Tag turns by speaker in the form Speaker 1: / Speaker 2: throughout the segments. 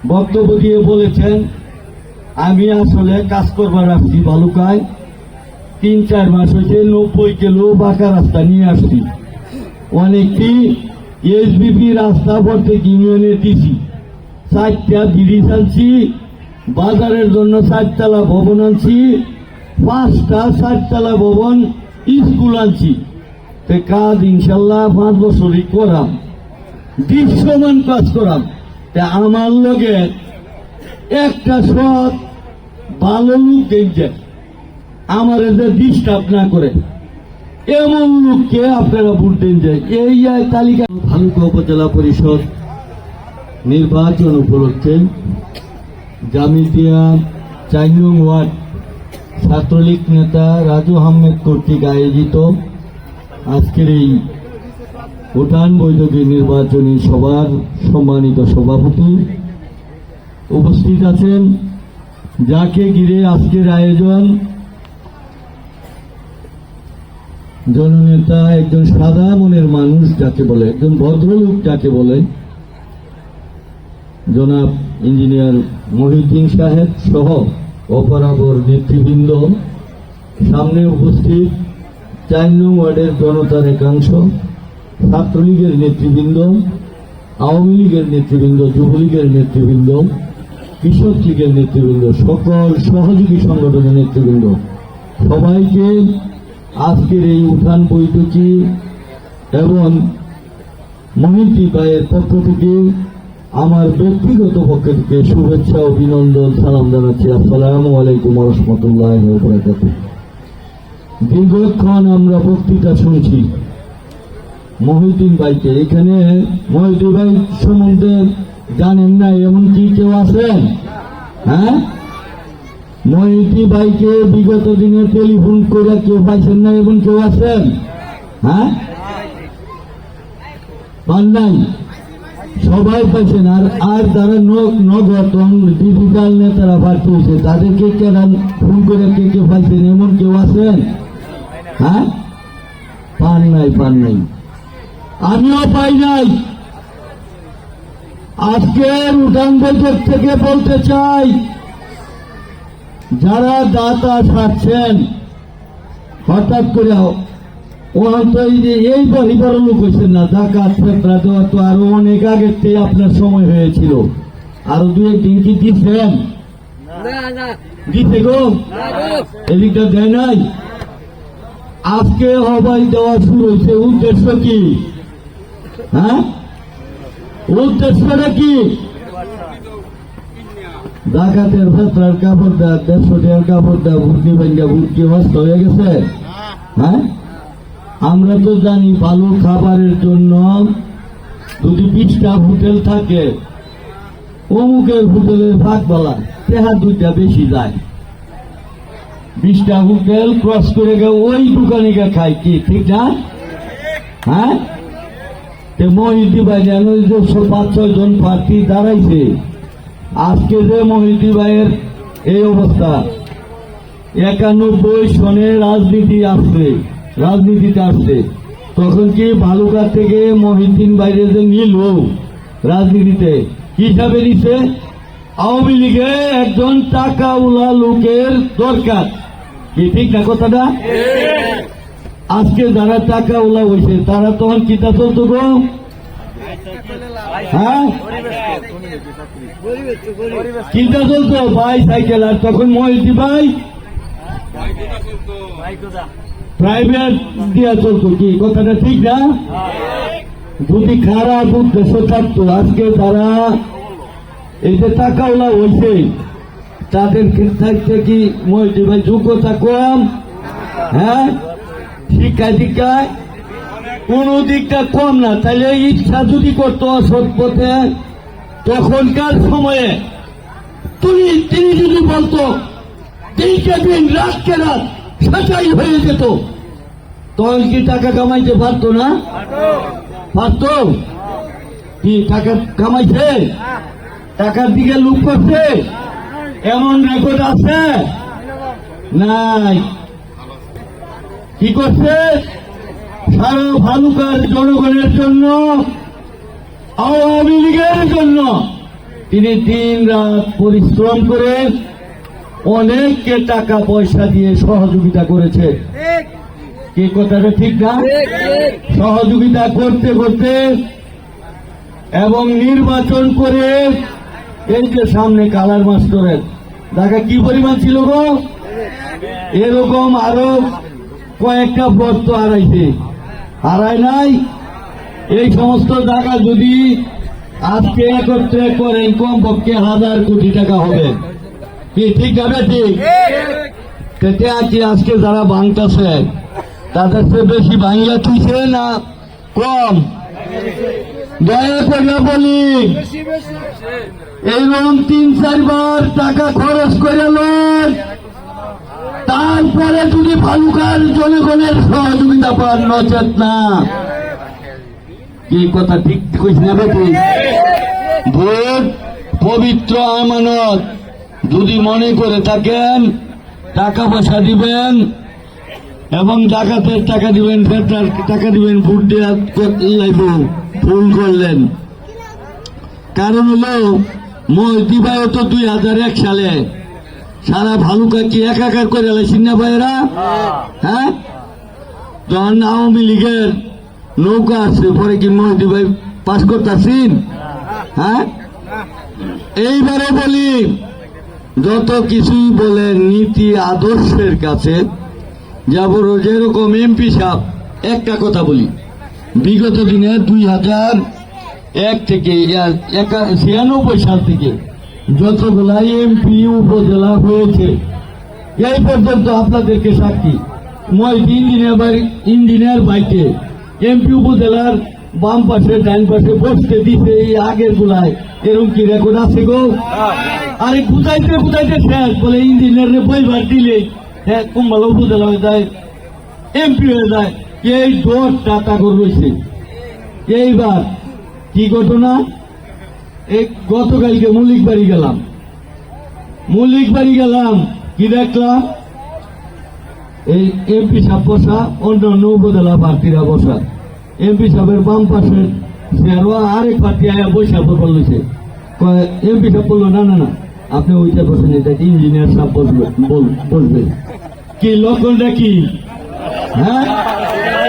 Speaker 1: বক্তব্য দিয়ে বলেছেন আমি আসলে কাজ করবার আসছি ভালুকায় ৩-৪ মাস হয়েছে ৯০ কিলো বাঁকা রাস্তা নিয়ে আসছি। অনেকটি এসবিপি রাস্তা প্রত্যেক ইউনিয়নে দিছি, 4টা ব্রিজ আনছি, বাজারের জন্য 4তলা ভবন আনছি, 5টা 4তলা ভবন স্কুল আনছি। কাজ ইনশাল্লাহ 5 বছরই করাম, দৃশ্যমান কাজ করাম। আমার লগে একটা সৎ ভালো লোক দেখছে, আমার এদের ডিস্টার্ব না করে এমন লোককে আপনারা ভোট দেন যায়। এই তালিকা ভালুকা উপজেলা পরিষদ নির্বাচন উপলক্ষে জামিতিয়া 4 নং ওয়ার্ড ছাত্রলীগ নেতা রাজু আহমেদ কর্তৃক আয়োজিত আজকের এই উঠান বৈঠকের নির্বাচনী সভার সম্মানিত সভাপতি উপস্থিত আছেন, যাকে ঘিরে আজকের আয়োজন। জননেতা, একজন সাদা মনের মানুষ যাকে বলে, একজন ভদ্রলোক যাকে বলে, জনাব ইঞ্জিনিয়ার মহিউদ্দিন সাহেব সহ অপরাপর নেতৃবৃন্দ, সামনে উপস্থিত 4 নং ওয়ার্ডের জনতার একাংশ, ছাত্রলীগের নেতৃবৃন্দ, আওয়ামী লীগের নেতৃবৃন্দ, যুবলীগের নেতৃবৃন্দ, কৃষক লীগের নেতৃবৃন্দ, সকল সহযোগী সংগঠনের নেতৃবৃন্দ, সবাইকে আজকের এই উঠান বৈঠকে এবং মহিউদ্দিন ভাইয়ের পক্ষ থেকে আমার ব্যক্তিগত পক্ষ থেকে শুভেচ্ছা, অভিনন্দন, সালাম জানাচ্ছি। আসসালামু আলাইকুম ওয়া রাহমাতুল্লাহি ওয়া বারাকাতুহু। দীর্ঘক্ষণ আমরা বক্তৃতা শুনছি মহিউদ্দিন ভাইকে। এখানে মহিউদ্দিন ভাই সম্বন্ধে জানেন না এমন কি কেউ আছেন? হ্যাঁ, মহিউদ্দিন ভাইকে বিগত দিনে টেলিফোন করে কেউ পাইছেন না এমন কেউ আছেন? হ্যাঁ, পান নাই, সবাই পাইছেন। আর যারা নগতন ডিজিটাল নেতারা প্রার্থী হয়েছে তাদেরকে কেন ফোন করে কে কে পাইছেন এমন কেউ আছেন? হ্যাঁ, পান নাই, পান নাই, আমিও পাই নাই। আজকের উঠান বৈঠক থেকে বলতে চাই, যারা দাতা ছাড়ছেন হঠাৎ করে এই বড় লোক হয়েছেন না, জাকাত ফেতরা দেওয়া তো আরো অনেক আগের থেকে আপনার সময় হয়েছিল। আরো 2-1 দিন কি দিচ্ছেন? দিতে গো এদিকটা দেয় নাই। আজকে হবাই দেওয়া শুরু হয়েছে। উদ্দেশ্য কি? হ্যাঁ, উদ্দেশ্যটা কি? জাকাতের ফেতরার কাপড় দেয়, 150 টাকার কাপড় দেয়, ভুটনি ভাঙ্গা ভুটকি নষ্ট হয়ে গেছে। হ্যাঁ, আমরা তো জানি ভালো খাবারের জন্য যদি 20টা হোটেল থাকে, অমুকের হোটেলের ভাগবালা তেহা 2টা বেশি যায়। 20টা হোটেল ক্রস করে গিয়ে ওই দোকানে গিয়ে খায়, কি ঠিক না? হ্যাঁ, মহিউদ্দিন ভাই যেন 5-6 জন প্রার্থী দাঁড়াইছে। আজকে যে মহিউদ্দিন ভাইয়ের এই অবস্থা, 91 সনে রাজনীতিতে আসছে, তখন কি ভালুকা থেকে মহিউদ্দিন ভাইয়ের যে নিল রাজনীতিতে কি হিসাবে নিচ্ছে? আওয়ামী লীগে একজন টাকাওয়ালা লোকের দরকার, কি ঠিক না কথাটা? আজকে যারা টাকাওয়ালা হয়েছে তারা তখন কিতা চলতো গো? হ্যাঁ, কিতা চলতো? বাইসাইকেল। আর তখন মহিউদ্দিন ভাই প্রাইভেট দিয়া চলতো, কি কথাটা ঠিক না? যদি খারাপ উদ্দেশ্য থাকতো, আজকে তারা এই যে টাকাওয়ালা হয়েছে তাদের থাকতে কি মহিউদ্দিন ভাই যোগ্যতা কম? হ্যাঁ, শিক্ষা দীক্ষায় কোন দিকটা কম না। তাহলে ইচ্ছা যদি করতো অসৎ পথে, তখনকার সময়ে তিনি যদি বলতো দিনকে দিন রাতকে রাত সেটাই হয়ে যেত, তখন কি টাকা কামাইতে পারতো না? পারতো। কি টাকা কামাইছে? টাকার দিকে লুক করছে এমন রেকর্ড আছে? নাই। কি করছে? সারা ভালুকার জনগণের জন্য, আওয়ামী লীগের জন্য তিনি দিন রাত পরিশ্রম করে অনেককে টাকা পয়সা দিয়ে সহযোগিতা করেছে। কি কথাটা ঠিক না? সহযোগিতা করতে করতে এবং নির্বাচন করে এই যে সামনে কালার মাস্টারের টাকা কি পরিমাণ ছিল গো, এরকম আরো কয়েকটা ব্লক তো হারায় নাই। এই সমস্ত টাকা যদি আজকে একত্রে করেন কমপক্ষে 1000 কোটি টাকা হবে। কি ঠিক আছে? ঠিক। তেতে কি আজকে যারা ভাঙতেছে তাদের চেয়ে বেশি ভাঙিয়া তুইছে না কম? দয়া করে বলি, এইরকম 3-4 বার টাকা খরচ করে লোক, তারপরে যদি ভালুকার জনগণের সহযোগিতা পান, নচেত না। কি কথা ঠিক কইছি না বেটি? ভোট পবিত্র আমানত, যদি মনে করে থাকেন টাকা পয়সা দিবেন এবং ডাকাতের টাকা দিবেন, ফেরতার টাকা দিবেন, ভোট দেওয়া ভুল করলেন। কারণ হলো মহিদি ভাইও তো 2001 সালে সারা ভালুকা কি একাকার করে এলাইছেন না ভাইয়েরা? হ্যাঁ, যখন আওয়ামী লীগের নৌকা আসছে পরে কি মহিদি ভাই পাশ করতেছেন? হ্যাঁ, এইবারে বলি, যত কিছুই বলেন নীতি আদর্শের কাছে যাব। যেরকম এমপি সাহেব, একটা কথা বলি, বিগত দিনে 2001 থেকে 96 সাল থেকে যতগুলা এমপি উপজেলা হয়েছে এই পর্যন্ত আপনাদেরকে সাক্ষী, ইঞ্জিনিয়ার বাইকে এমপি উপজেলার বাম পাশে ডান পাশে বসতে দিতে এই আগের গুলায় এরকম কি রেকর্ড আছে গো? আরে বুঝাইতে বুঝাইতে শেষ, বলে ইঞ্জিনিয়ারে বইবার দিলে হ্যাঁ কুম্বালা উপজেলা হয়ে যায়, এমপি হয়ে যায়। এই 10টা কাগজ রয়েছে। এইবার কি ঘটনা, এই গতকালকে মল্লিক বাড়ি গেলাম, কি দেখলাম, এই এমপি সাহেব বসা, অন্যান্য উপজেলা প্রার্থীরা বসা, এমপি সাহেবের বাম পাশে আরেক প্রার্থী আয়া বৈশা বলছে। এমপি সাহেব বললো না না না, আপনি ওইটা বসেন, এটা ইঞ্জিনিয়ার সাহেব বসবে। কি লক্ষণটা কি? হ্যাঁ,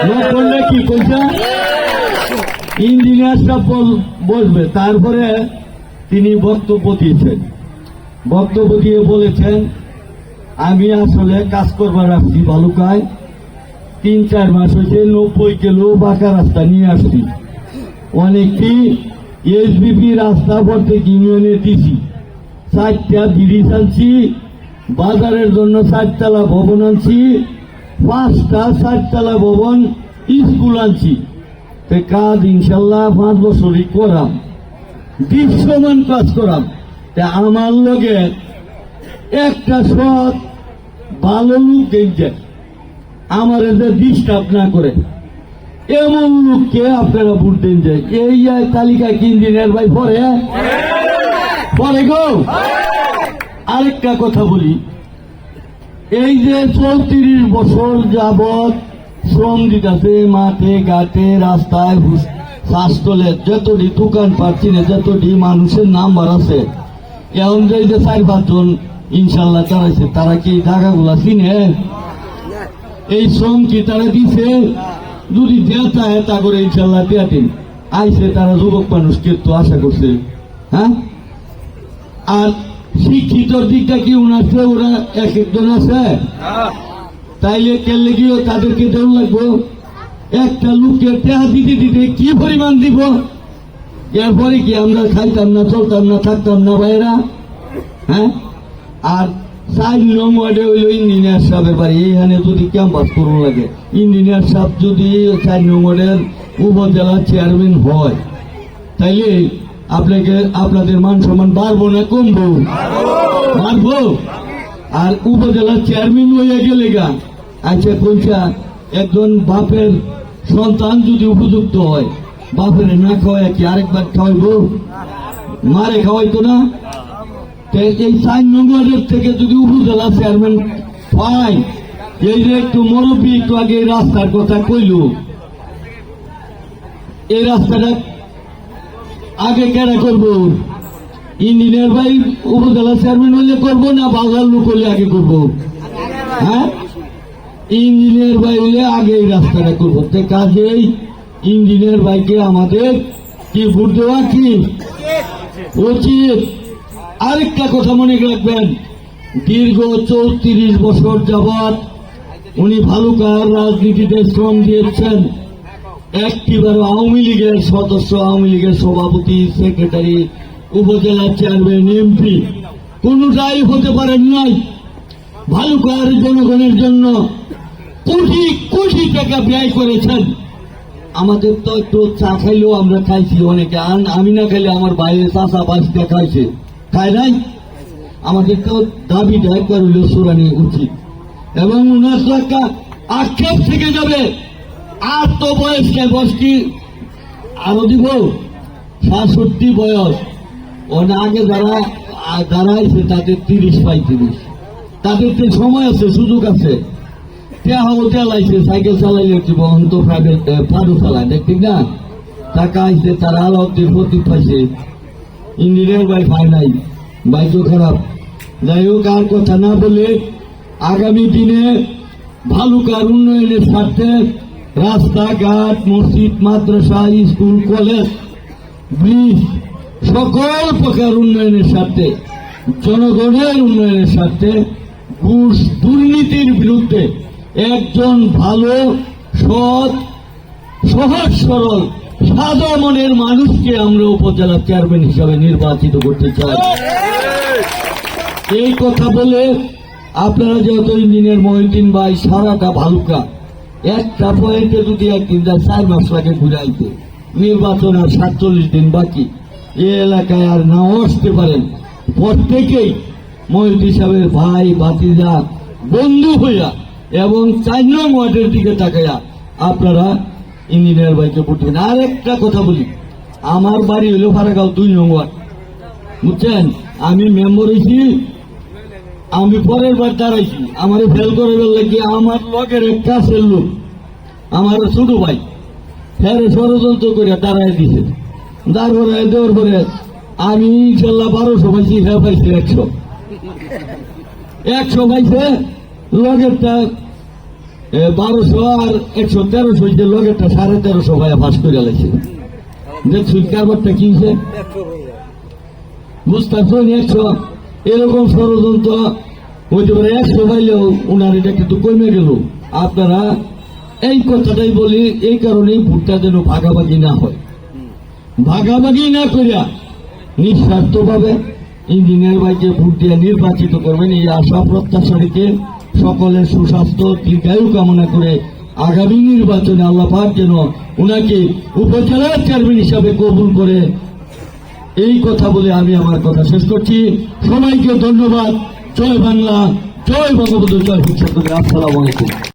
Speaker 1: লক্ষণটা কি কইছা? ইঞ্জিনিয়ার সাহেব বসবে। তারপরে তিনি বক্তব্য দিয়ে বলেছেন, আমি আসলে কাজ করবার আসছি ভালুকায়, 3-4 মাস হয়েছে 90 কিলো বাঁকা রাস্তা নিয়ে আসছি। অনেকটি এসবিপি রাস্তা প্রত্যেক ইউনিয়নে দিছি, 4টা ব্রিজ আনছি, বাজারের জন্য 4তলা ভবন আনছি, 5টা 4তলা ভবন, স্কুল আনছি। কাজ ইনশাল্লাহ 5 বছরই করাম, দৃশ্যমান কাজ করাম। আমার লগে একটা সৎ ভালো লোক দেখছে, আমার এদের ডিস্টার্ব না করে এমন লোককে আপনারা ভোট দেন যায়। এই তালিকায় কি ইঞ্জিনিয়ার ভাই পরে গো। আরেকটা কথা বলি, এই যে 34 বছর যাবৎ শ্রম দিতেছে মাঠে ঘাটে রাস্তায় শাসতলে, যতটি দোকান পাচ্ছি না, যতটি মানুষের নাম্বার আছে, এখন যে 4-5 জন ইনশাল্লাহ চালাইছে, তারা কি টাকাগুলা চিনে? এই শ্রম কি তারা দিছে? যদি দেতা হেতা করে ইনশাল্লাহ দেয়া দিন আইসে, তারা যুবক মানুষকে তো আশা করছে। হ্যাঁ, আর শিক্ষিতর দিকটা কি উনাছে? ওরা এক একজন আছে, তাইলে কেলে গিয়েও তাদেরকে দেওয়া লাগবো। একটা লোককে টাকা দিতে দিতে কি পরিমাণ দিব? এরপরে কি আমরা খাইতাম না, চলতাম না, থাকতাম না ভাইয়েরা? হ্যাঁ, আর 4 নং ওয়ার্ডে হইল ইঞ্জিনিয়ার সাহেবের বাড়ি, এইখানে যদি ক্যাম্পাস করুন লাগে, ইঞ্জিনিয়ার সাহেব যদি 4 নং ওয়ার্ডের উপজেলা চেয়ারম্যান হয়, তাইলে আপনাদের মান সম্মান বাড়বো না কমবো? বাড়বো। আর উপজেলার চেয়ারম্যান হইয়া গেলে গা, আচ্ছা কইছা একজন বাপের সন্তান যদি উপযুক্ত হয়, বাপের না খাওয়াই কি আরেকবার খাওয়াইব? মারে খাওয়াইতো না? এই 4 নং ওয়ার্ডের থেকে যদি উপজেলা চেয়ারম্যান পাই, এই যে একটু মুরব্বী একটু আগে এই রাস্তার কথা কইল, এই রাস্তাটা আগে কেনা করবো? ইঞ্জিনিয়ার ভাই উপজেলা চেয়ারম্যান হলে করবো না বাংলার লোক হলে আগে করবো? হ্যাঁ, ইঞ্জিনিয়ার ভাই হলে আগে এই রাস্তাটা করবো। কাজেই ইঞ্জিনিয়ার ভাইকে আমাদের কি ভোট দেওয়া কি উচিত। আরেকটা কথা মনে রাখবেন, দীর্ঘ 34 বছর যাবৎ উনি ভালুকার রাজনীতিতে শ্রম দিয়েছেন। একটিবার আওয়ামী লীগের সদস্য, আওয়ামী লীগের সভাপতি, সেক্রেটারি, উপজেলা চেয়ারম্যান, এমপি কোনটাই হতে পারেন নাই। ভালুকার জনগণের জন্য কোটি কোটি টাকা ব্যয় করেছেন। আমাদের তো একটু চা খাইলেও আমরা খাইছি, অনেকে আমি না খাইলে আমার বাইরে চাষা বাসটা খাইছে, খায় নাই। আমাদের তো দাবি দায় করলে সুরানি উচিত। এবং উনার তো একটা আক্ষেপ থেকে যাবে, আর তো বয়সকে বয়সটি আরো দিব 67 বয়স। আগে যারা দাঁড়াইছে তাদের 30-35, তাদের তো সময় আছে, সুযোগ আছে। চালাইছে সাইকেল চালাইলে জীবন তো প্রাইভেট ফারু চালায়, ঠিক না? টাকা আইছে, তারা আলাউদ্দিন প্রতীক পাইছে, ইঞ্জিনিয়ার ভাই পায় নাই, বাইক খারাপ। যাই হোক, আর কথা না বলে আগামী দিনে ভালুকার উন্নয়নের স্বার্থে রাস্তাঘাট, মসজিদ, মাদ্রাসা, স্কুল, কলেজ, ব্রিজ সকল প্রকার উন্নয়নের স্বার্থে, জনগণের উন্নয়নের স্বার্থে, ঘুষ দুর্নীতির বিরুদ্ধে একজন ভালো, সৎ, সহজ সরল, সাদা মনের মানুষকে আমরা উপজেলা চেয়ারম্যান হিসাবে নির্বাচিত করতে চাই। এই কথা বলে আপনারা যেহেতু ইঞ্জিনিয়ার মহিউদ্দিন ভাই সারাটা ভালুকা একটা পয়েন্টে যদি একদিন যায় 4 মাস লাগে ঘুরাইতে, নির্বাচন আর 47 দিন বাকি, এ এলাকায় আর নাও আসতে পারেন। প্রত্যেকেই মহিউদ্দিন সাহেবের ভাই, ভাতিজা, বন্ধু হইয়া এবং 4 নং ওয়ার্ডের দিকে তাকাইয়া আপনারা ইঞ্জিনিয়ার ভাইকে ভোট দেবেন। আর একটা কথা বলি, আমার বাড়ি হইল ফারাগাঁও 2 নং ওয়ার্ড, বুঝছেন? আমি মেম্বার হয়েছি, আমি পরের বার দাঁড়াইছি, আমার ফেল করে বললে কি আমার লগের এক কাছের লোক, আমার ছোট ভাই ফেরে ষড়যন্ত্র করে দাঁড়াই দিছে। তারপরে দেওয়ার পরে আমি ইনশাল্লাহ 1200 পাইছি, হ্যাঁ পাইছি 100 পাইছে। লগেরটা 1200 আর 113 হয়েছে, লগেরটা 1350 ভাইয়া ফাঁস করে লাগছে। দেখছি কারবারটা কিনছে, বুঝতে পারছেন? 100 এরকম ষড়যন্ত্র হইতে পারে। 100 পাইলেও উনার এটা কিন্তু কমে গেল। আপনারা এই কথাটাই বলি, এই কারণেই ভোটটা যেন ভাগাভাগি না হয়, ভাগাভাগি না করিয়া নিঃস্বার্থভাবে ইঞ্জিনিয়ার ভাইকে ভোট দিয়ে নির্বাচিত করবেন। এই আশা প্রত্যাশা রেখে সকলের সুস্বাস্থ্য, দীর্ঘায়ু কামনা করে আগামী নির্বাচনে আল্লাহ পাক যেন উনাকে উপজেলার চেয়ারম্যান হিসাবে কবুল করে, এই কথা বলে আমি আমার কথা শেষ করছি। সবাইকে ধন্যবাদ। জয় বাংলা, জয় বঙ্গবন্ধু, জয় শিক্ষক। আসসালামু আলাইকুম।